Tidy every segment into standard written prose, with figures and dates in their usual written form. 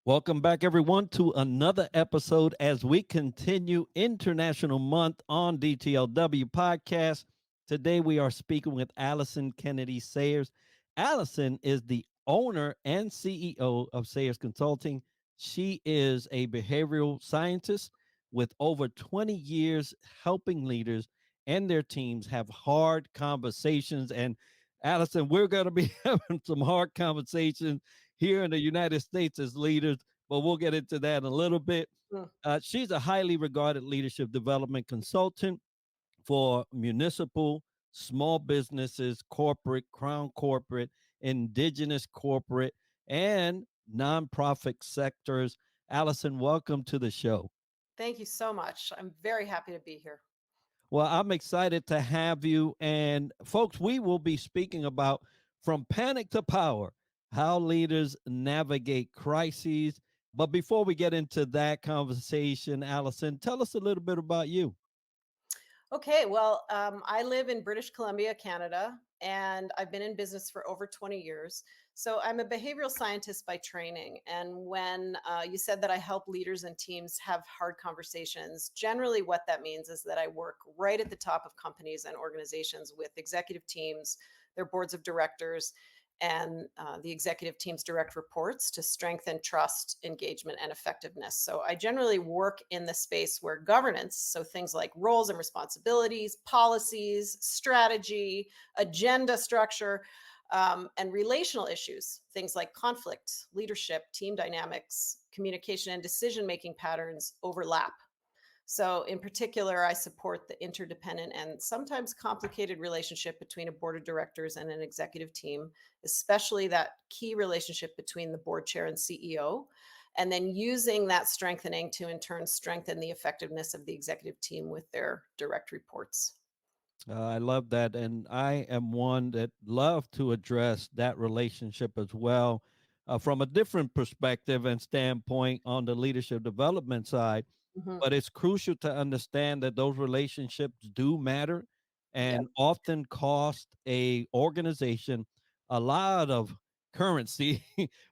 Welcome back, everyone, to another episode as we continue International Month on DTLW Podcast. Today, we are speaking with Alison Kennedy Sayers. Alison is the owner and CEO of Sayers Consulting. She is a behavioral scientist with over 20 years helping leaders and their teams have hard conversations. And Alison, we're going to be having some hard conversations here in the United States as leaders, but we'll get into that in a little bit. Mm. She's a highly regarded leadership development consultant for municipal, small businesses, corporate, crown corporate, indigenous corporate, and nonprofit sectors. Allison, welcome to the show. Thank you so much. I'm very happy to be here. Well, I'm excited to have you. And folks, we will be speaking about from panic to power, how leaders navigate crises. But before we get into that conversation, Allison, tell us a little bit about you. Okay, well, I live in British Columbia, Canada, and I've been in business for over 20 years. So I'm a behavioral scientist by training. And when you said that I help leaders and teams have hard conversations, generally what that means is that I work right at the top of companies and organizations with executive teams, their boards of directors, and the executive team's direct reports to strengthen trust, engagement, and effectiveness. So I generally work in the space where governance, so things like roles and responsibilities, policies, strategy, agenda structure, and relational issues, things like conflict, leadership, team dynamics, communication, and decision making patterns overlap. So, in particular, I support the interdependent and sometimes complicated relationship between a board of directors and an executive team, especially that key relationship between the board chair and CEO, and then using that strengthening to in turn strengthen the effectiveness of the executive team with their direct reports. I love that. And I am one that love to address that relationship as well from a different perspective and standpoint on the leadership development side. Mhm. But it's crucial to understand that those relationships do matter Yep. and often cost a organization a lot of currency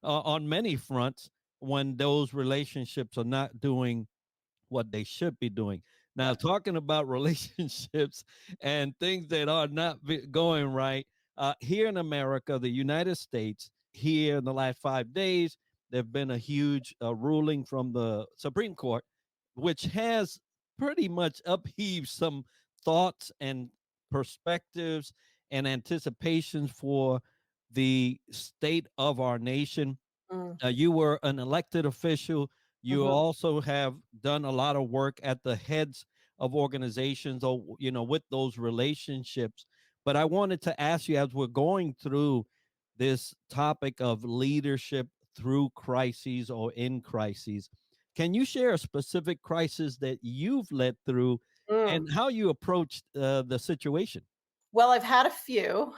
on many fronts when those relationships are not doing what they should be doing. Now, Yep. talking about relationships and things that are not going right, here in America, the United States, here in the last 5 days, there have been a huge ruling from the Supreme Court, which has pretty much upheaved some thoughts and perspectives and anticipations for the state of our nation. Mm. You were an elected official. You Mhm. also have done a lot of work at the heads of organizations, or with those relationships. But I wanted to ask you, as we're going through this topic of leadership through crises or in crises, can you share a specific crisis that you've led through Mm. and how you approached the situation? Well, I've had a few.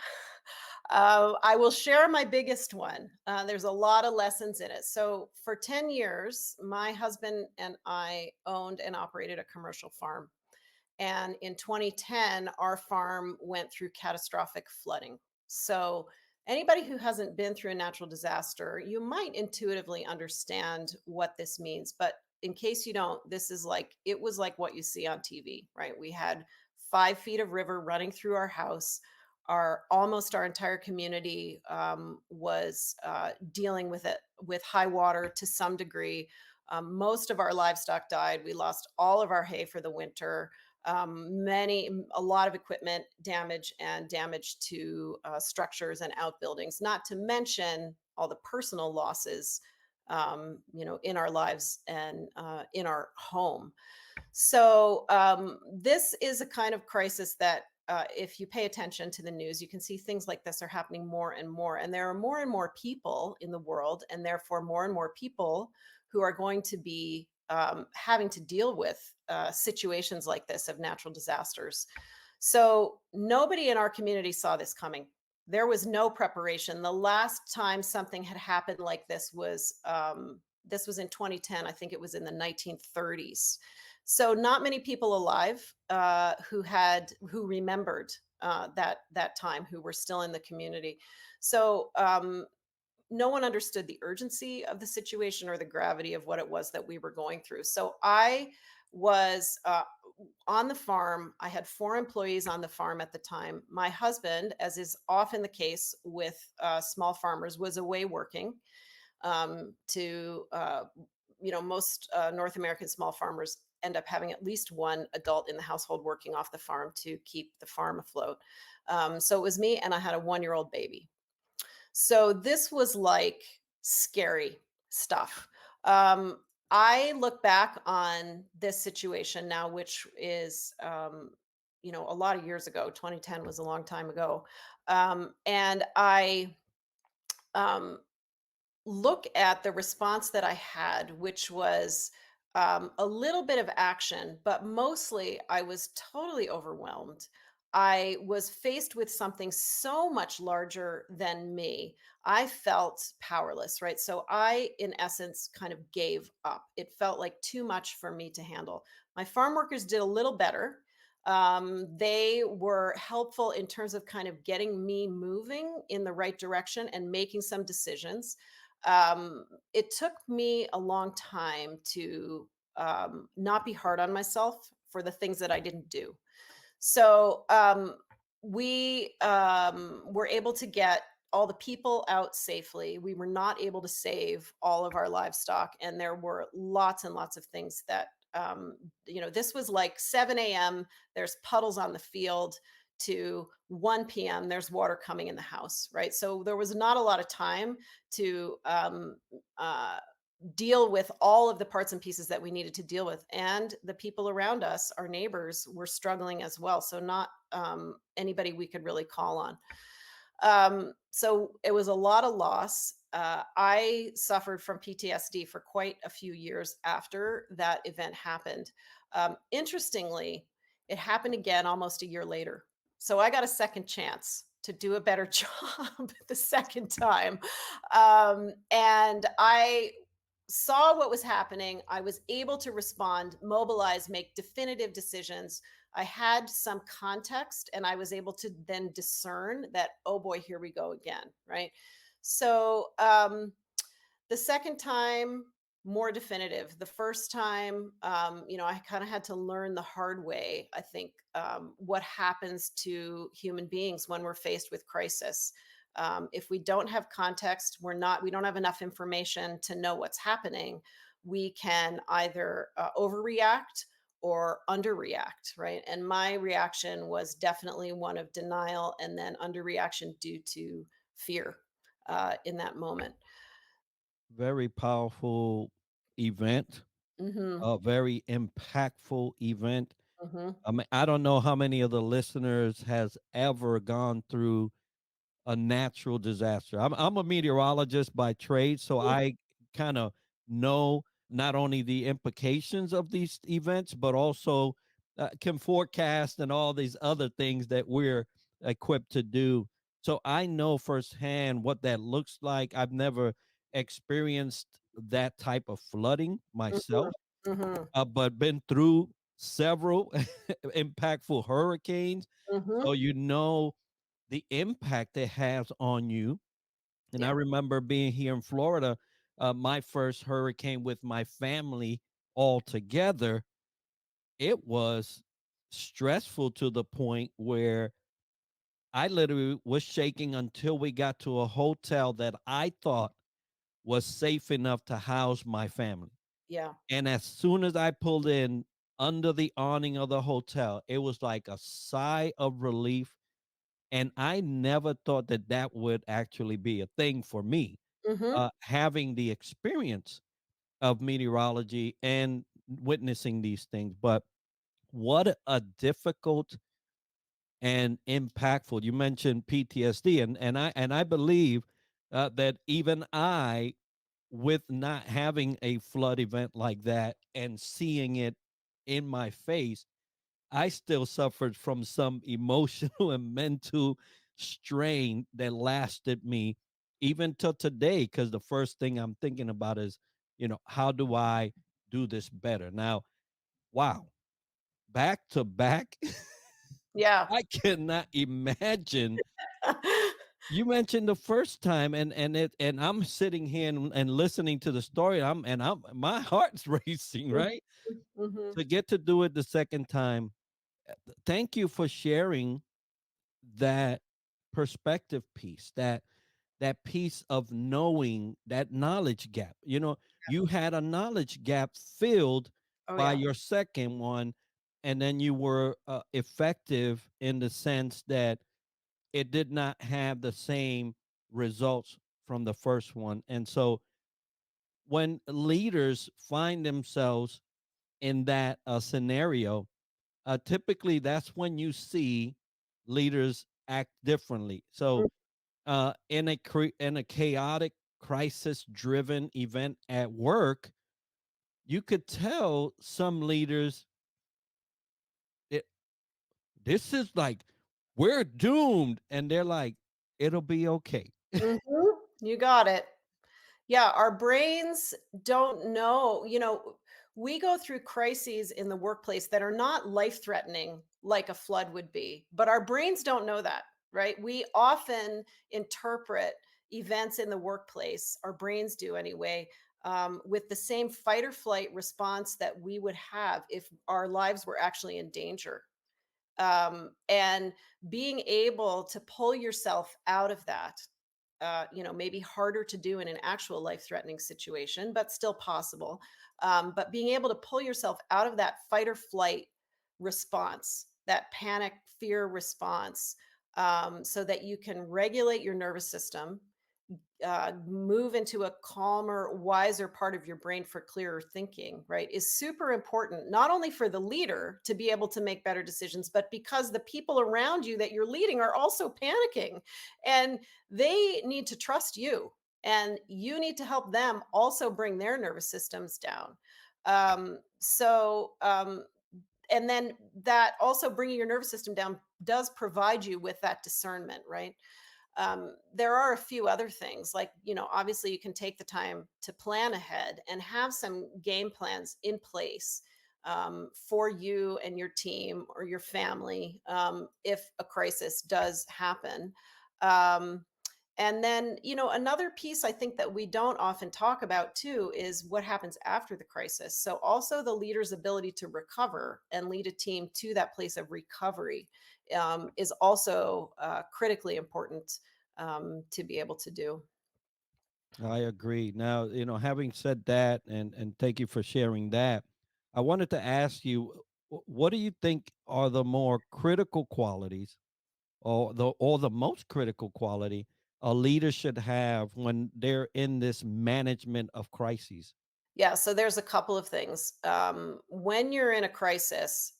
I will share my biggest one. There's a lot of lessons in it. So, for 10 years, my husband and I owned and operated a commercial farm. And in 2010, our farm went through catastrophic flooding. So, anybody who hasn't been through a natural disaster, you might intuitively understand what this means. But in case you don't, it was like what you see on TV, right? We had 5 feet of river running through our house. Our entire community was dealing with it with high water to some degree. Most of our livestock died. We lost all of our hay for the winter. A lot of equipment damage and damage to structures and outbuildings, not to mention all the personal losses, in our lives and in our home. So, this is a kind of crisis that, if you pay attention to the news, you can see things like this are happening more and more. And there are more and more people in the world, and therefore more and more people who are going to be having to deal with situations like this of natural disasters. So, nobody in our community saw this coming. There was no preparation. The last time something had happened like this was in 2010. I think it was in the 1930s. So not many people alive who remembered that time, who were still in the community. So no one understood the urgency of the situation or the gravity of what it was that we were going through. So I was on the farm. I had 4 employees on the farm at the time. My husband, as is often the case with small farmers, was away working to most North American small farmers end up having at least one adult in the household working off the farm to keep the farm afloat. So it was me, and I had a 1-year-old baby. So this was like scary stuff. Um, I look back on this situation now, which is, a lot of years ago. 2010 was a long time ago. And I um, look at the response that I had, which was a little bit of action, but mostly I was totally overwhelmed. I was faced with something so much larger than me. I felt powerless, right? So I, in essence, kind of gave up. It felt like too much for me to handle. My farm workers did a little better. They were helpful in terms of kind of getting me moving in the right direction and making some decisions. It took me a long time to not be hard on myself for the things that I didn't do. So we were able to get all the people out safely. We were not able to save all of our livestock, and there were lots and lots of things that this was like 7 a.m. There's puddles on the field to 1 p.m. There's water coming in the house, right? So there was not a lot of time to uh, deal with all of the parts and pieces that we needed to deal with. And the people around us, our neighbors, were struggling as well. So, not anybody we could really call on. So, it was a lot of loss. I suffered from PTSD for quite a few years after that event happened. Interestingly, it happened again almost a year later. So, I got a second chance to do a better job the second time. And I saw what was happening. I was able to respond, mobilize, make definitive decisions. I had some context, and I was able to then discern that, oh boy, here we go again. Right. So the second time, more definitive. The first time, I kind of had to learn the hard way, I think, what happens to human beings when we're faced with crisis. If we don't have context, we don't have enough information to know what's happening. We can either overreact or underreact, right? And my reaction was definitely one of denial and then underreaction due to fear in that moment. Very powerful event, Hmm. a very impactful event. Hmm. I mean, I don't know how many of the listeners has ever gone through a natural disaster. I'm a meteorologist by trade, so I kind of know not only the implications of these events, but also can forecast and all these other things that we're equipped to do. So I know firsthand what that looks like. I've never experienced that type of flooding Mhm, myself, mhm, but been through several impactful hurricanes. mhm. So you know the impact it has on you. And I Yeah. remember being here in Florida, my first hurricane with my family all together. It was stressful to the point where I literally was shaking until we got to a hotel that I thought was safe enough to house my family. Yeah. And as soon as I pulled in under the awning of the hotel, it was like a sigh of relief. And I never thought that that would actually be a thing for me, Mhm. having the experience of meteorology and witnessing these things. But what a difficult and impactful. You mentioned PTSD, and I believe that even I, with not having a flood event like that and seeing it in my face, I still suffered from some emotional and mental strain that lasted me even till today. Because the first thing I'm thinking about is, how do I do this better? Now, wow, back to back, Yeah. I cannot imagine You mentioned the first time, and I'm sitting here and listening to the story. I'm my heart's racing, right? Mhm. To get to do it the second time. Thank you for sharing that perspective piece, that piece of knowing that knowledge gap. You had a knowledge gap filled Oh, by yeah. your second one, and then you were effective in the sense that it did not have the same results from the first one. And so when leaders find themselves in that scenario, typically that's when you see leaders act differently. Mm. So in a chaotic, crisis-driven event at work, you could tell some leaders it, this is like we're doomed, and they're like, it'll be okay. Mhm. You got it. Yeah, our brains don't know. We go through crises in the workplace that are not life threatening like a flood would be, but our brains don't know that, right? We often interpret events in the workplace, our brains do anyway, with the same fight or flight response that we would have if our lives were actually in danger. And being able to pull yourself out of that, maybe harder to do in an actual life threatening situation, but still possible. But being able to pull yourself out of that fight or flight response, that panic fear response, so that you can regulate your nervous system, move into a calmer, wiser part of your brain for clearer thinking, right, is super important, not only for the leader to be able to make better decisions, but because the people around you that you're leading are also panicking and they need to trust you. And you need to help them also bring their nervous systems down. And then that also bringing your nervous system down does provide you with that discernment, right? There are a few other things like, obviously you can take the time to plan ahead and have some game plans in place, for you and your team or your family, if a crisis does happen. um, and then, another piece I think that we don't often talk about too is what happens after the crisis. So also the leader's ability to recover and lead a team to that place of recovery, is also critically important, to be able to do. I agree. Now, having said that, and thank you for sharing that, I wanted to ask you, what do you think are the more critical qualities, or the most critical quality a leader should have when they're in this management of crises? Yeah, so there's a couple of things. When you're in a crisis,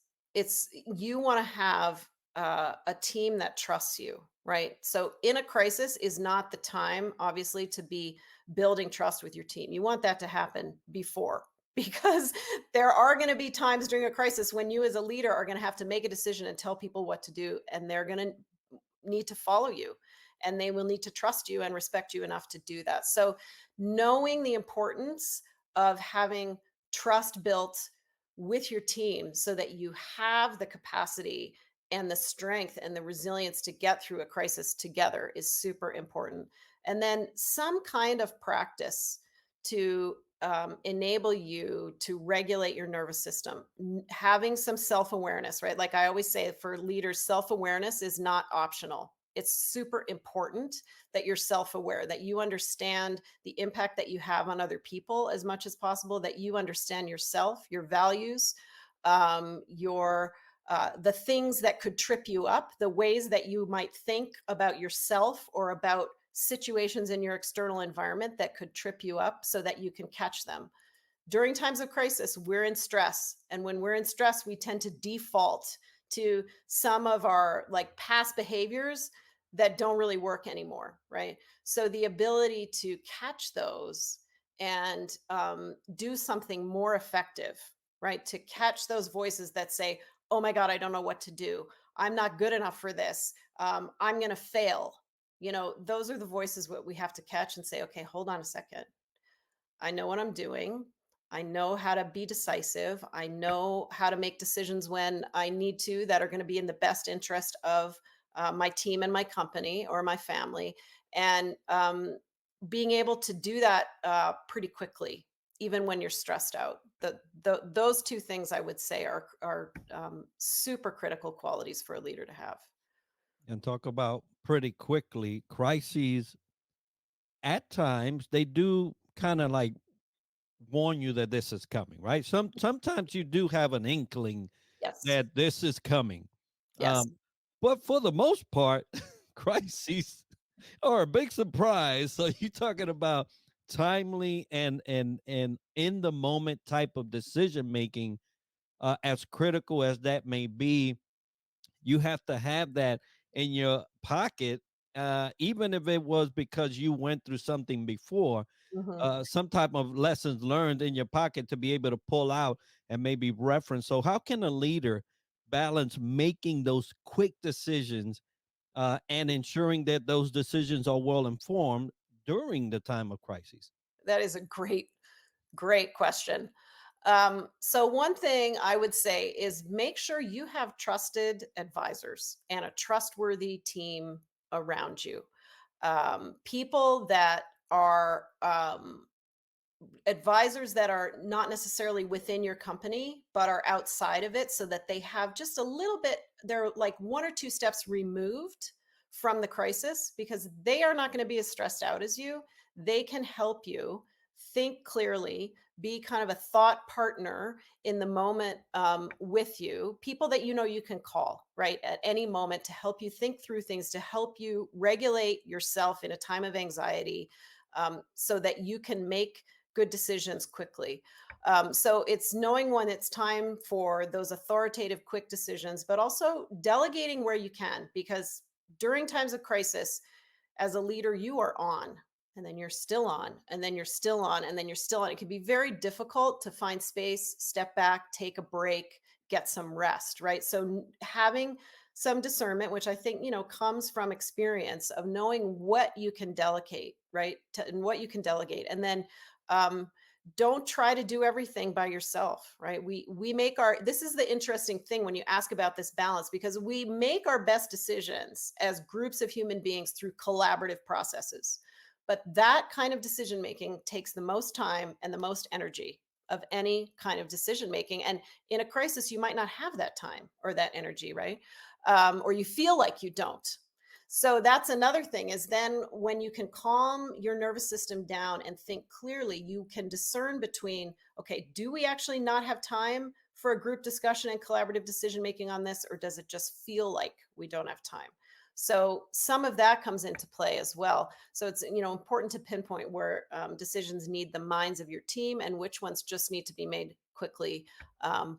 you want to have a team that trusts you, right? So in a crisis is not the time, obviously, to be building trust with your team. You want that to happen before. Because there are going to be times during a crisis when you as a leader are going to have to make a decision and tell people what to do, and they're going to need to follow you, and they will need to trust you and respect you enough to do that. So knowing the importance of having trust built with your team so that you have the capacity and the strength and the resilience to get through a crisis together is super important. And then some kind of practice to enable you to regulate your nervous system. Having some self awareness, right? Like I always say, for leaders, self awareness is not optional. It's super important that you're self aware, that you understand the impact that you have on other people as much as possible, that you understand yourself, your values, the things that could trip you up, the ways that you might think about yourself or about situations in your external environment that could trip you up so that you can catch them. During times of crisis, we're in stress. And when we're in stress, we tend to default to some of our like past behaviors that don't really work anymore, right? So the ability to catch those and do something more effective, right? To catch those voices that say, oh my God, I don't know what to do. I'm not good enough for this. I'm going to fail. Those are the voices that we have to catch and say, okay, hold on a second. I know what I'm doing. I know how to be decisive. I know how to make decisions when I need to that are going to be in the best interest of my team and my company or my family, and being able to do that pretty quickly, even when you're stressed out. Those two things I would say are super critical qualities for a leader to have. And talk about pretty quickly crises. At times they do kind of like warn you that this is coming, right? Sometimes you do have an inkling Yes. that this is coming. Yes. Um, but for the most part, crises are a big surprise. So you're talking about timely and in the moment type of decision making, as critical as that may be, you have to have that in your pocket, even if it was because you went through something before, Mhm. some type of lessons learned in your pocket to be able to pull out and maybe reference. So, how can a leader balance making those quick decisions and ensuring that those decisions are well informed during the time of crisis? That is a great question. So one thing I would say is make sure you have trusted advisors and a trustworthy team around you. People that are advisors that are not necessarily within your company but are outside of it, so that they have just a little bit, they're like one or two steps removed from the crisis, because they are not going to be as stressed out as you. They can help you think clearly, be kind of a thought partner in the moment, with you, people that you know you can call right at any moment to help you think through things, to help you regulate yourself in a time of anxiety, so that you can make good decisions quickly. So it's knowing when it's time for those authoritative, quick decisions, but also delegating where you can, because during times of crisis, as a leader, you are on, and then you're still on, and then you're still on, and then you're still on. It can be very difficult to find space, step back, take a break, get some rest, right? So having some discernment, which I think, comes from experience of knowing what you can delegate, right? And what you can delegate. And then um, don't try to do everything by yourself, right? We make our, this is the interesting thing when you ask about this balance, because we make our best decisions as groups of human beings through collaborative processes. But that kind of decision making takes the most time and the most energy of any kind of decision making. And in a crisis, you might not have that time or that energy, right? Or you feel like you don't. So that's another thing, is then when you can calm your nervous system down and think clearly, you can discern between, okay, do we actually not have time for a group discussion and collaborative decision making on this, or does it just feel like we don't have time? So some of that comes into play as well. So it's, important to pinpoint where decisions need the minds of your team and which ones just need to be made quickly,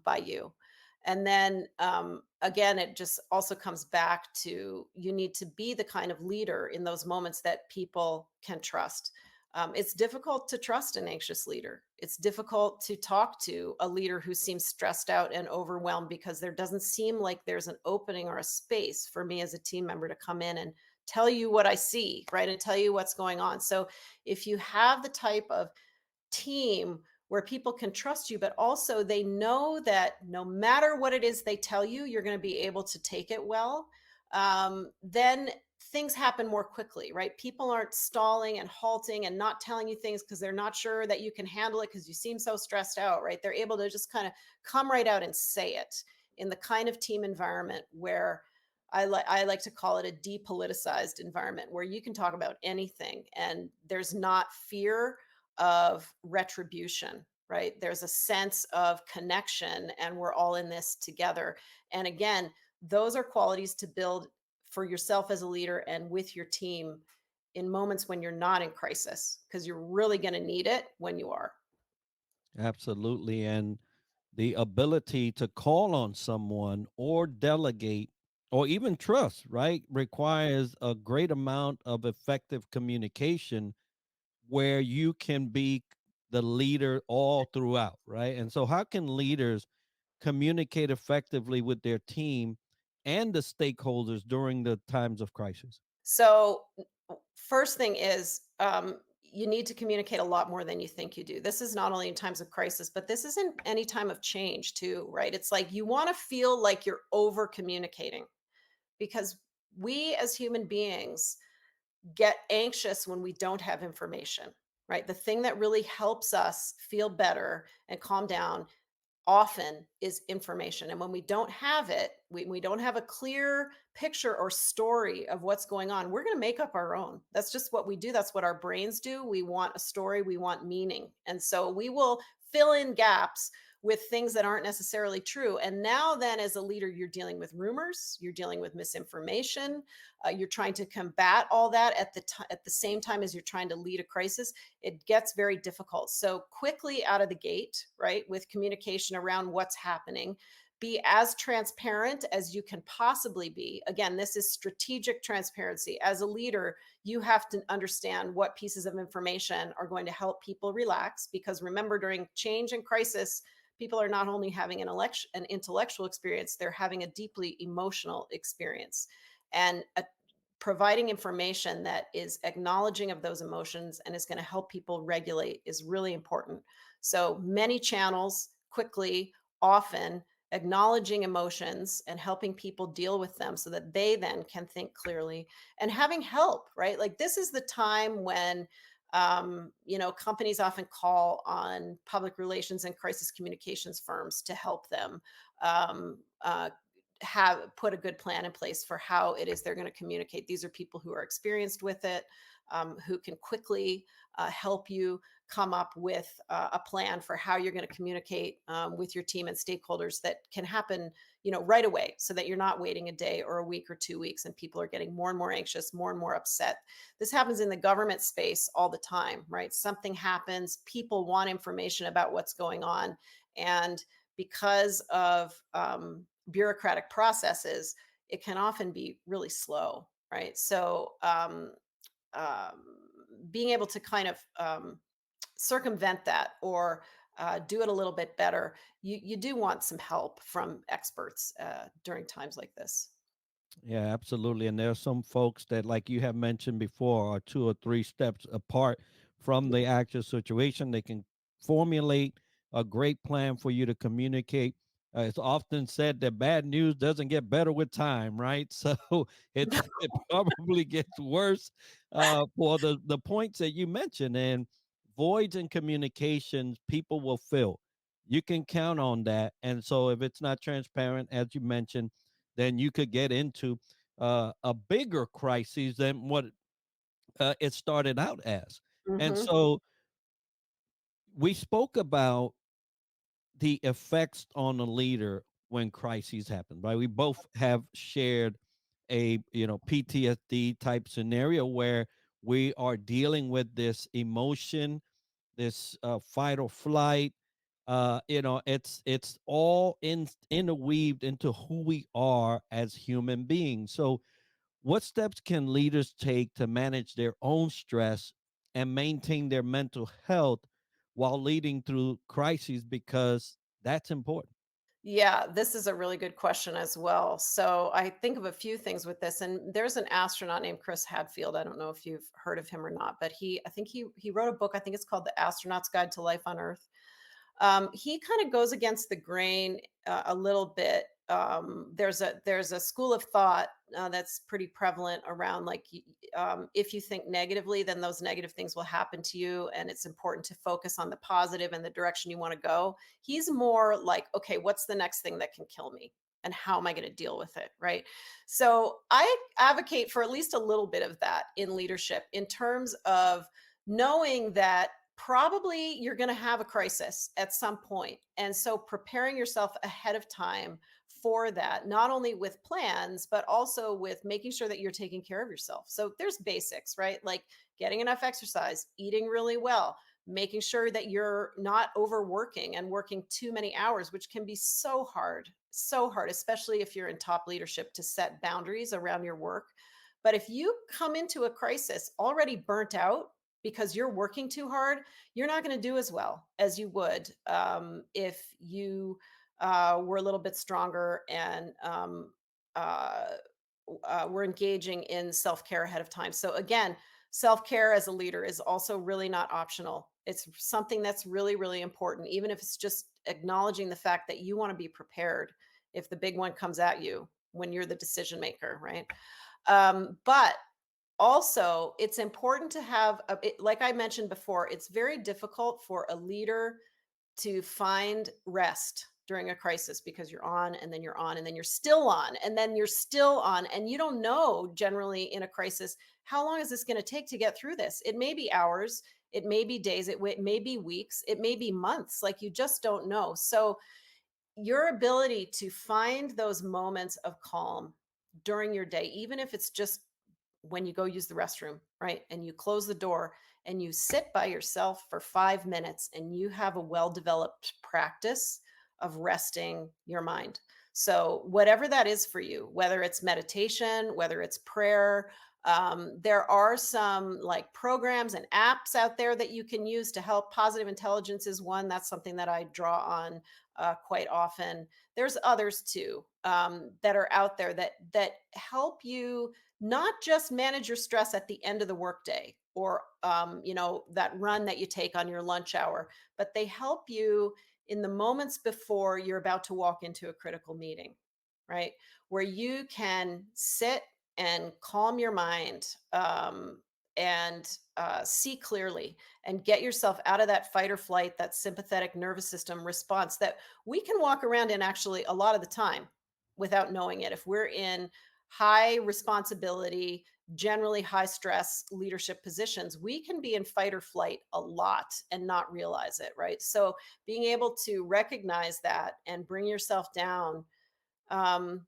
by you. And then again, it just also comes back to, you need to be the kind of leader in those moments that people can trust. It's difficult to trust an anxious leader. It's difficult to talk to a leader who seems stressed out and overwhelmed, because there doesn't seem like there's an opening or a space for me as a team member to come in and tell you what I see, right? And tell you what's going on. So if you have the type of team where people can trust you, but also they know that no matter what it is they tell you, you're going to be able to take it well, then things happen more quickly, right? People aren't stalling and halting and not telling you things because they're not sure that you can handle it because you seem so stressed out, right? They're able to just kind of come right out and say it in the kind of team environment where I like to call it a depoliticized environment, where you can talk about anything and there's not fear of retribution, right? There's a sense of connection and we're all in this together. And again, those are qualities to build for yourself as a leader and with your team in moments when you're not in crisis, because you're really going to need it when you are. Absolutely. And the ability to call on someone or delegate or even trust, right, requires a great amount of effective communication where you can be the leader all throughout, right? And so, how can leaders communicate effectively with their team and the stakeholders during the times of crisis? So, first thing is, you need to communicate a lot more than you think you do. This is not only in times of crisis, but this is in any time of change too, right? It's like you want to feel like you're over communicating, because we as human beings get anxious when we don't have information, right? The thing that really helps us feel better and calm down often is information. And when we don't have it, we don't have a clear picture or story of what's going on, we're going to make up our own. That's just what we do. That's what our brains do. We want a story, we want meaning. And so we will fill in gaps with things that aren't necessarily true. And now, then, as a leader, you're dealing with rumors, you're dealing with misinformation, you're trying to combat all that at the same time as you're trying to lead a crisis. It gets very difficult. So quickly out of the gate, right, with communication around what's happening, be as transparent as you can possibly be. Again, this is strategic transparency. As a leader, you have to understand what pieces of information are going to help people relax, because remember, during change and crisis, people are not only having an intellectual experience, they're having a deeply emotional experience. And providing information that is acknowledging of those emotions and is going to help people regulate is really important. So many channels, quickly, often, acknowledging emotions and helping people deal with them so that they then can think clearly, and having help, right? Like, this is the time when companies often call on public relations and crisis communications firms to help them have put a good plan in place for how it is they're going to communicate. These are people who are experienced with it, who can quickly help you come up with a plan for how you're going to communicate with your team and stakeholders that can happen, right away, so that you're not waiting a day or a week or 2 weeks and people are getting more and more anxious, more and more upset. This happens in the government space all the time, right? Something happens, people want information about what's going on, and because of bureaucratic processes, it can often be really slow, right? So, um, being able to kind of circumvent that, or do it a little bit better, you do want some help from experts during times like this. Yeah, absolutely. And there are some folks that, like you have mentioned before, are 2 or 3 steps apart from the actual situation. They can formulate a great plan for you to communicate. It's often said that bad news doesn't get better with time, right? So it probably gets worse for the points that you mentioned. And voids in communications, people will fill. You can count on that. And so if it's not transparent, as you mentioned, then you could get into a bigger crisis than what it started out as. And Hmm. so we spoke about the effects on a leader when crises happen, right? We both have shared a PTSD type scenario where we are dealing with this emotion, this fight or flight. It's all interweaved into who we are as human beings. So what steps can leaders take to manage their own stress and maintain their mental health while leading through crises? Because that's important. Yeah, this is a really good question as well. So I think of a few things with this, and there's an astronaut named Chris Hadfield. I don't know if you've heard of him or not, but I think he wrote a book. I think it's called The Astronaut's Guide to Life on Earth. He kind of goes against the grain a little bit. There's a school of thought that's pretty prevalent around, like, if you think negatively, then those negative things will happen to you, and it's important to focus on the positive and the direction you want to go. He's more like, okay, what's the next thing that can kill me? And how am I going to deal with it? Right. So I advocate for at least a little bit of that in leadership, in terms of knowing that probably you're going to have a crisis at some point. And so preparing yourself ahead of time for that, not only with plans, but also with making sure that you're taking care of yourself. So there's basics, right? Like getting enough exercise, eating really well, making sure that you're not overworking and working too many hours, which can be so hard, especially if you're in top leadership, to set boundaries around your work. But if you come into a crisis already burnt out because you're working too hard, you're not going to do as well as you would if you were a little bit stronger, and uh, we're engaging in self care ahead of time. So, again, self care as a leader is also really not optional. It's something that's really, really important, even if it's just acknowledging the fact that you want to be prepared if the big one comes at you when you're the decision maker, right? But also, it's important to have, like I mentioned before, it's very difficult for a leader to find rest during a crisis because you're on and then you're on and then you're still on and then you're still on. And you don't know generally in a crisis, how long is this going to take to get through this? It may be hours, it may be days, may be weeks, it may be months. Like you just don't know. So, your ability to find those moments of calm during your day, even if it's just when you go use the restroom, right? And you close the door and you sit by yourself for 5 minutes and you have a well developed practice of resting your mind. So, whatever that is for you, whether it's meditation, whether it's prayer, there are some like programs and apps out there that you can use to help. Positive intelligence is one. That's something that I draw on quite often. There's others too that are out there that help you not just manage your stress at the end of the workday or that run that you take on your lunch hour, but they help you in the moments before you're about to walk into a critical meeting, right? Where you can sit and calm your mind, and see clearly and get yourself out of that fight or flight, that sympathetic nervous system response that we can walk around in actually a lot of the time without knowing it. If we're in high responsibility, generally high stress leadership positions, we can be in fight or flight a lot and not realize it, right? So being able to recognize that and bring yourself down um,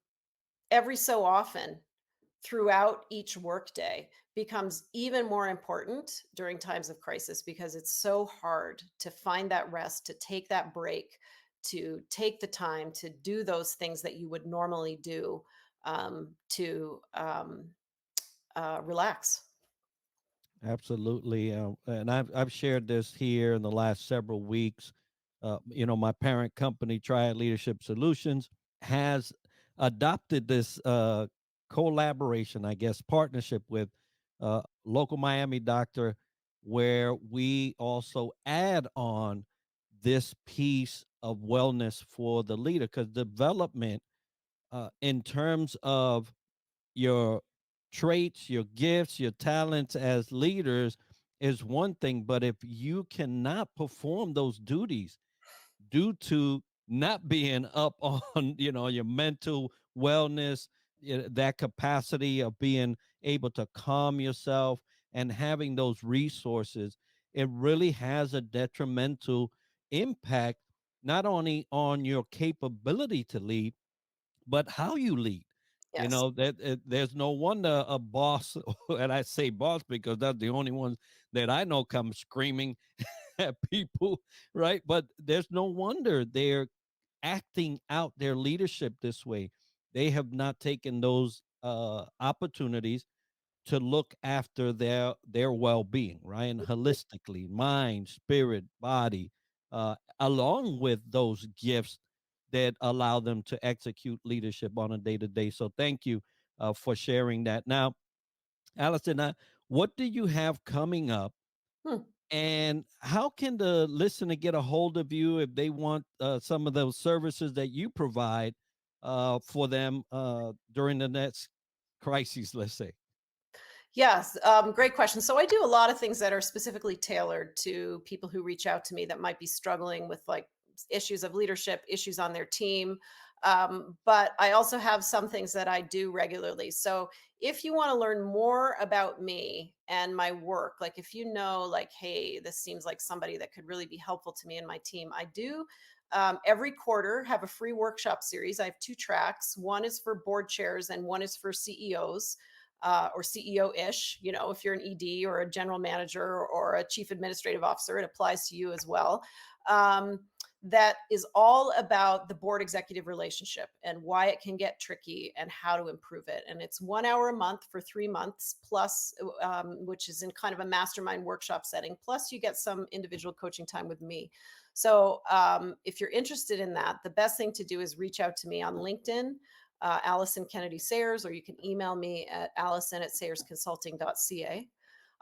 every so often throughout each workday becomes even more important during times of crisis because it's so hard to find that rest, to take that break, to take the time to do those things that you would normally do to relax. Absolutely. And I've shared this here in the last several weeks. My parent company, Triad Leadership Solutions, has adopted this collaboration, I guess, partnership with local Miami doctor, where we also add on this piece of wellness for the leader, because development in terms of your traits, your gifts, your talents as leaders is one thing, but if you cannot perform those duties due to not being up on, your mental wellness, that capacity of being able to calm yourself and having those resources, it really has a detrimental impact not only on your capability to lead, but how you lead. Yes. There's no wonder a boss, and I say boss because that's the only ones that I know come screaming at people, right? But there's no wonder they're acting out their leadership this way. They have not taken those opportunities to look after their well-being, right? And holistically, mind, spirit, body, along with those gifts that allow them to execute leadership on a day-to-day. So thank you for sharing that. Now, Allison, what do you have coming up, Hmm. and how can the listener get a hold of you if they want some of those services that you provide for them during the next crises, let's say? Yes, great question. So I do a lot of things that are specifically tailored to people who reach out to me that might be struggling with like issues of leadership, issues on their team. But I also have some things that I do regularly. So if you want to learn more about me and my work, like if you know, like, hey, this seems like somebody that could really be helpful to me and my team, I do. Every quarter have a free workshop series. I have two tracks. One is for board chairs and one is for CEOs, or CEO-ish. If you're an ED or a general manager or a chief administrative officer, it applies to you as well. That is all about the board executive relationship and why it can get tricky and how to improve it. And it's 1 hour a month for 3 months, plus, which is in kind of a mastermind workshop setting. Plus, you get some individual coaching time with me. So, if you're interested in that, the best thing to do is reach out to me on LinkedIn, Alison Kennedy Sayers, or you can email me at allison@sayersconsulting.ca.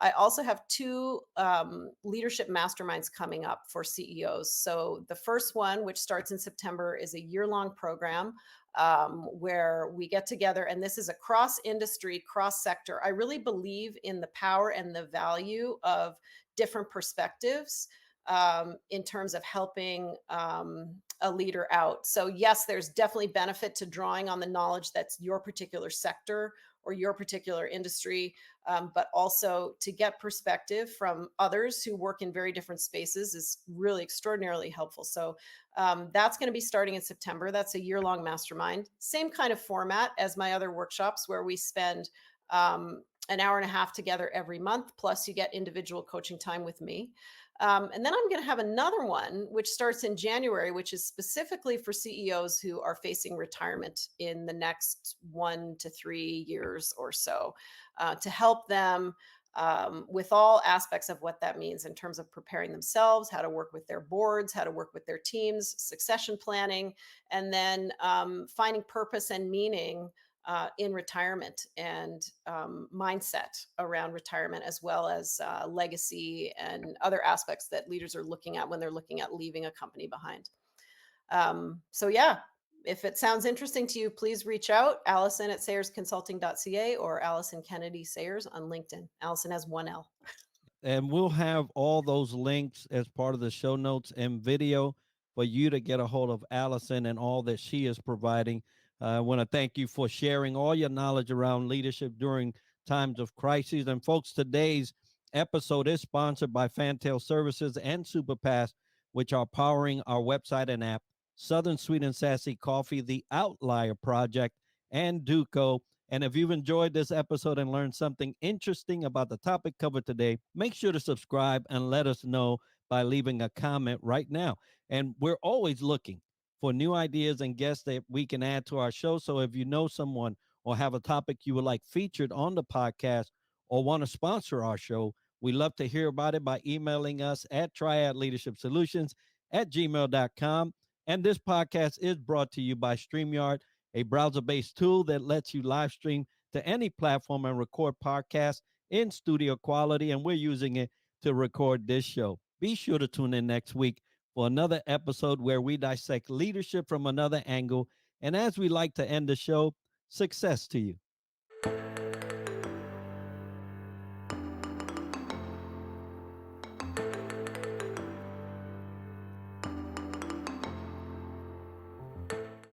I also have two leadership masterminds coming up for CEOs. So the first one, which starts in September, is a year-long program. where we get together, and this is a cross industry, cross sector. I really believe in the power and the value of different perspectives in terms of helping a leader out. So, yes, there's definitely benefit to drawing on the knowledge that's your particular sector or your particular industry, but also to get perspective from others who work in very different spaces is really extraordinarily helpful. So, that's going to be starting in September. That's a year long mastermind. Same kind of format as my other workshops where we spend an hour and a half together every month, plus you get individual coaching time with me. And then I'm going to have another one, which starts in January, which is specifically for CEOs who are facing retirement in the next 1 to 3 years or so, to help them with all aspects of what that means in terms of preparing themselves, how to work with their boards, how to work with their teams, succession planning, and then finding purpose and meaning in retirement and mindset around retirement, as well as legacy and other aspects that leaders are looking at when they're looking at leaving a company behind. So, yeah, if it sounds interesting to you, please reach out, Alison at sayersconsulting.ca or Alison Kennedy Sayers on LinkedIn. Alison has one L. And we'll have all those links as part of the show notes and video for you to get a hold of Allison and all that she is providing. I want to thank you for sharing all your knowledge around leadership during times of crises. And folks, today's episode is sponsored by Fantail Services and Superpass, which are powering our website and app, Southern Sweet and Sassy Coffee, The Outlier Project, and Duco. And if you've enjoyed this episode and learned something interesting about the topic covered today, make sure to subscribe and let us know by leaving a comment right now. And we're always looking for new ideas and guests that we can add to our show. So if you know someone or have a topic you would like featured on the podcast or want to sponsor our show, we love to hear about it by emailing us at triadleadershipsolutions@gmail.com. And this podcast is brought to you by StreamYard, a browser-based tool that lets you live stream to any platform and record podcasts in studio quality, and we're using it to record this show. Be sure to tune in next week for another episode where we dissect leadership from another angle. And as we like to end the show, success to you.